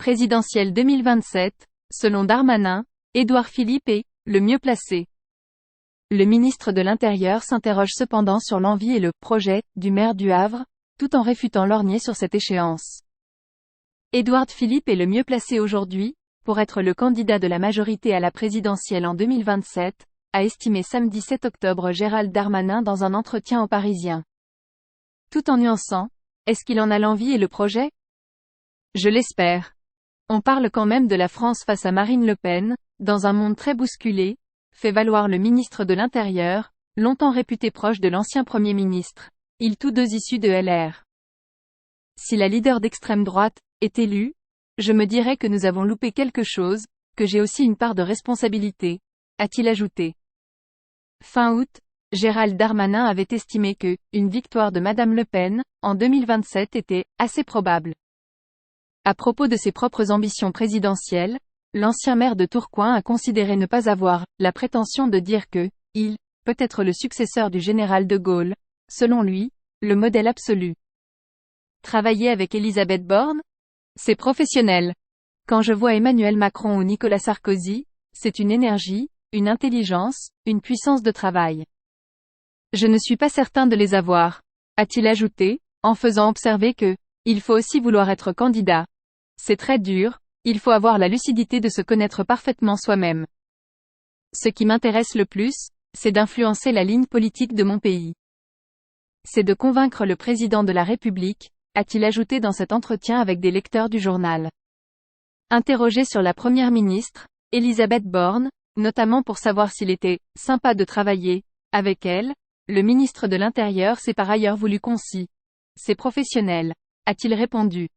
présidentielle 2027, selon Darmanin, Édouard Philippe est le mieux placé. Le ministre de l'Intérieur s'interroge cependant sur l'envie et le projet du maire du Havre, tout en réfutant lorgner sur cette échéance. Édouard Philippe est le mieux placé aujourd'hui, pour être le candidat de la majorité à la présidentielle en 2027, a estimé samedi 7 octobre Gérald Darmanin dans un entretien aux Parisiens. Tout en nuançant, est-ce qu'il en a l'envie et le projet? Je l'espère. On parle quand même de la France face à Marine Le Pen, dans un monde très bousculé, fait valoir le ministre de l'Intérieur, longtemps réputé proche de l'ancien Premier ministre, ils tous deux issus de LR. Si la leader d'extrême droite est élue, je me dirais que nous avons loupé quelque chose, que j'ai aussi une part de responsabilité, a-t-il ajouté. Fin août, Gérald Darmanin avait estimé que une victoire de Madame Le Pen, en 2027 était assez probable. À propos de ses propres ambitions présidentielles, l'ancien maire de Tourcoing a considéré ne pas avoir la prétention de dire que il peut être le successeur du général de Gaulle, selon lui, le modèle absolu. Travailler avec Elisabeth Borne? C'est professionnel. Quand je vois Emmanuel Macron ou Nicolas Sarkozy, c'est une énergie, une intelligence, une puissance de travail. Je ne suis pas certain de les avoir, a-t-il ajouté, en faisant observer que il faut aussi vouloir être candidat. C'est très dur, il faut avoir la lucidité de se connaître parfaitement soi-même. Ce qui m'intéresse le plus, c'est d'influencer la ligne politique de mon pays. C'est de convaincre le président de la République, a-t-il ajouté dans cet entretien avec des lecteurs du journal. Interrogé sur la première ministre, Elisabeth Borne, notamment pour savoir s'il était sympa de travailler avec elle, le ministre de l'Intérieur s'est par ailleurs voulu concis. C'est professionnel, a-t-il répondu.